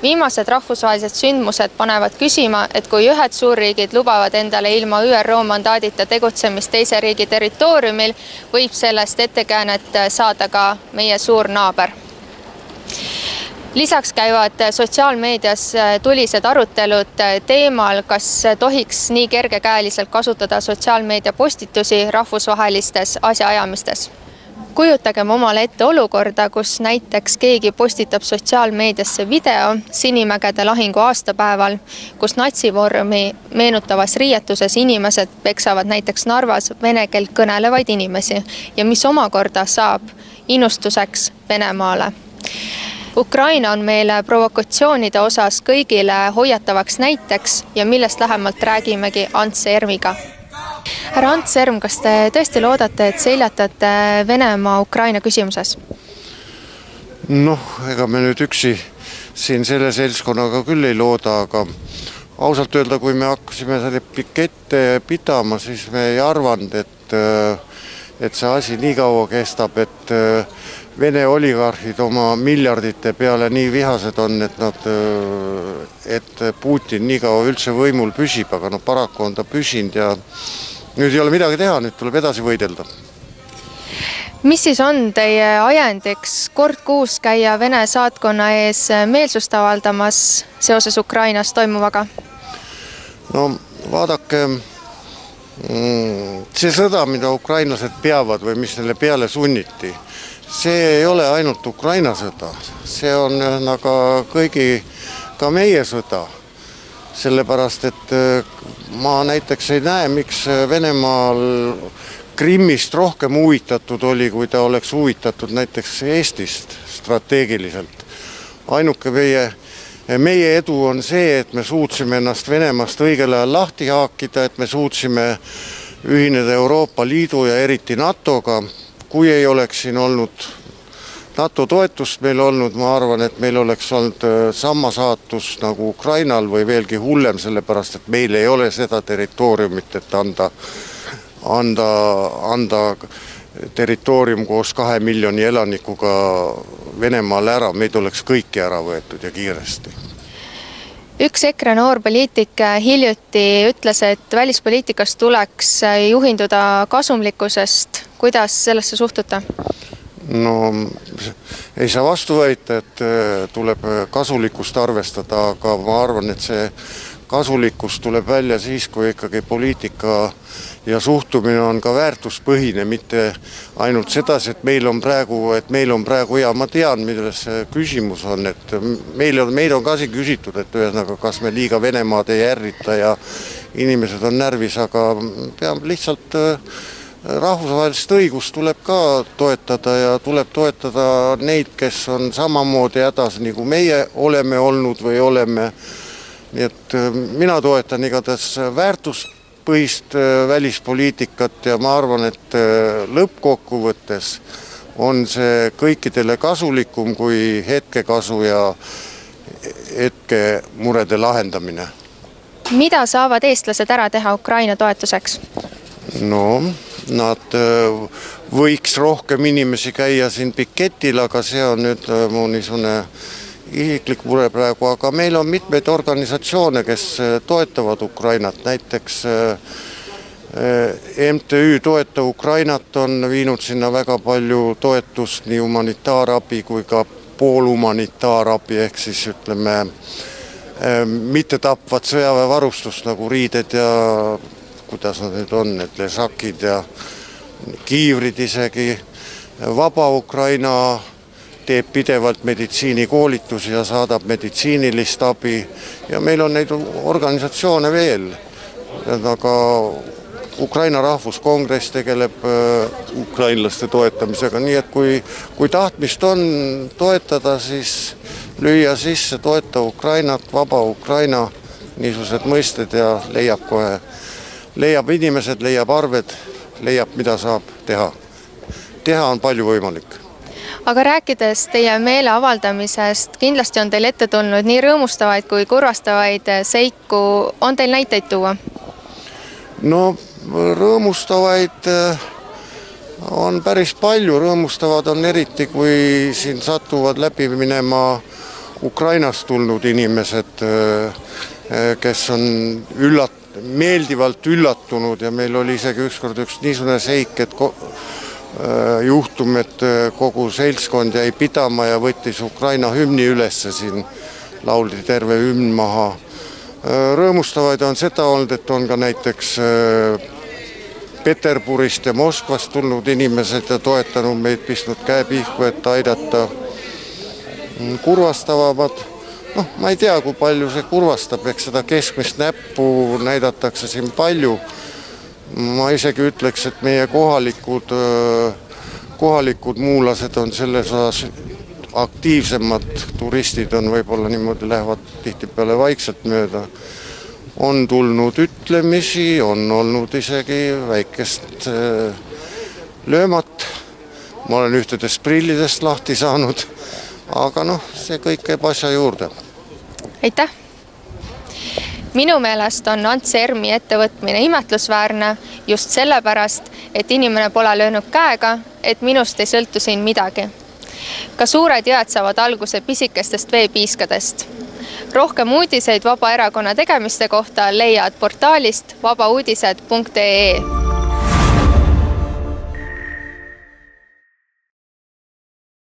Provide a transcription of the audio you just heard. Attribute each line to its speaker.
Speaker 1: Viimased rahvusvahelised sündmused panevad küsima, et kui ühed suurriigid lubavad endale ilma ÜRO mandaadita tegutsemist teise riigi territooriumil, võib sellest ettekäänet saada ka meie suur naaber. Lisaks käivad sotsiaalmeedias tulised arutelud teemal, kas tohiks nii kergekäeliselt kasutada sotsiaalmeedia postitusi rahvusvahelistes asjaajamistes. Kujutagem omale ette olukorda, kus näiteks keegi postitab sotsiaalmeediasse video Sinimägede lahingu aastapäeval, kus natsivormi meenutavas riietuses inimesed peksavad näiteks Narvas vene keelt kõnelevaid inimesi ja mis omakorda saab innustuseks Venemaale. Ukraina on meile provokatsioonide osas kõigile hoiatavaks näiteks ja millest lähemalt räägimegi Ants Ermiga. Härra Ants Erm, kas te tõesti loodate, et seljatate Venemaa Ukraina küsimuses?
Speaker 2: Ega me nüüd üksi siin selle seltskonnaga küll ei looda, aga ausalt öelda, kui me hakkasime selle pikette pidama, siis me ei arvanud, et see asi nii kaua kestab, et Vene oligarhid oma miljardite peale nii vihased on, et Putin nii kaua üldse võimul püsib, aga paraku on ta püsinud ja nüüd ei ole midagi teha, nüüd tuleb edasi võidelda.
Speaker 1: Mis siis on teie ajendiks kord kuus käia Vene saatkonna ees meelsust avaldamas seoses Ukrainas toimuvaga?
Speaker 2: Vaadake, see sõda, mida ukrainlased peavad või mis neile peale sunniti, see ei ole ainult Ukraina sõda, see on ka meie sõda. Sellepärast, et ma näiteks ei näe, miks Venemaal Krimmist rohkem huvitatud oli, kui ta oleks huvitatud näiteks Eestist strateegiliselt. Ainuke meie edu on see, et me suutsime ennast Venemaast õigel ajal lahti haakida, et me suutsime ühineda Euroopa Liidu ja eriti NATOga. Kui ei oleks siin olnud NATO toetust meil olnud, ma arvan, et meil oleks olnud sama saatus nagu Ukrainal või veelgi hullem, sellepärast, et meil ei ole seda territooriumit, et anda territoorium koos 2 miljoni elanikuga Venemaale ära, meid oleks kõiki ära võetud ja kiiresti.
Speaker 1: Üks EKRE noor poliitik hiljuti ütles, et välispoliitikas tuleks juhinduda kasumlikkusest. Kuidas sellesse suhtuta?
Speaker 2: Ei saa vastu väita, et tuleb kasulikkust arvestada, aga ma arvan, et see kasulikkus tuleb välja siis, kui ikkagi poliitika ja suhtumine on ka väärtuspõhine, mitte ainult sedasi, et meil on praegu ja ma tean, milles see küsimus on, et meil on ka siin küsitud, et ühesõnaga, kas me liiga Venemaad ei ärrita ja inimesed on närvis, aga peab lihtsalt rahvusvahelist õigust tuleb ka toetada ja tuleb toetada neid, kes on samamoodi hädas, nagu meie oleme olnud või oleme. Nii et mina toetan igatahes väärtuspõhist välispoliitikat ja ma arvan, et lõppkokkuvõttes on see kõikidele kasulikum kui hetkekasu ja hetkemurede lahendamine.
Speaker 1: Mida saavad eestlased ära teha Ukraina toetuseks?
Speaker 2: Nad võiks rohkem inimesi käia siin piketil, aga see on nüüd mu niisugune isiklik mure praegu, aga meil on mitmeid organisatsioone, kes toetavad Ukrainat, näiteks MTÜ Toeta Ukrainat on viinud sinna väga palju toetust, nii humanitaarabi kui ka poolhumanitaarabi, ehk siis ütleme mitte tapvad sõjaväevarustust nagu riided ja kuidas nad nüüd on, et lesakid ja kiivrid isegi. Vaba Ukraina teeb pidevalt meditsiinikoolitusi ja saadab meditsiinilist abi ja meil on neid organisatsioone veel, aga Ukraina Rahvuskongress tegeleb ukrainlaste toetamisega, nii et kui tahtmist on toetada, siis lüüa sisse Toeta Ukrainat, Vaba Ukraina, niisugused mõisted ja leiab inimesed, leiab arved, leiab mida saab teha. Teha on palju võimalik.
Speaker 1: Aga rääkides teie meele avaldamisest, kindlasti on teil ette tulnud nii rõõmustavaid kui kurvastavaid seiku. On teil näiteid tuua?
Speaker 2: Rõõmustavaid on päris palju. Rõõmustavad on eriti, kui siin satuvad läbi minema Ukrainast tulnud inimesed, kes on meeldivalt üllatunud ja meil oli isegi ükskord üks niisugune seik, et juhtum, et kogu seltskond jäi pidama ja võttis Ukraina hümni ülesse siin, lauldi terve hümn maha. Rõõmustavaid on seda olnud, et on ka näiteks Peterburist ja Moskvast tulnud inimesed ja toetanud meid, pistnud käe pihku, et aidata. Kurvastavamad, ma ei tea, kui palju see kurvastab, eks seda keskmist näppu näidatakse siin palju. Ma isegi ütleks, et meie kohalikud muulased on selles osas aktiivsemad, turistid on võib-olla niimoodi, lähevad tihtipeale vaikselt mööda. On tulnud ütlemisi, on olnud isegi väikest löömat. Ma olen ühtedest prillidest lahti saanud, aga see kõik käib asja juurde.
Speaker 1: Aitäh! Minu meelest on Ants Ermi ettevõtmine imetlusväärne just sellepärast, et inimene pole löönud käega, et minust ei sõltu siin midagi. Ka suured jõed saavad alguse pisikestest veepiiskadest. Rohkem uudiseid Vabaerakonna tegemiste kohta leiad portaalist vabauudised.ee.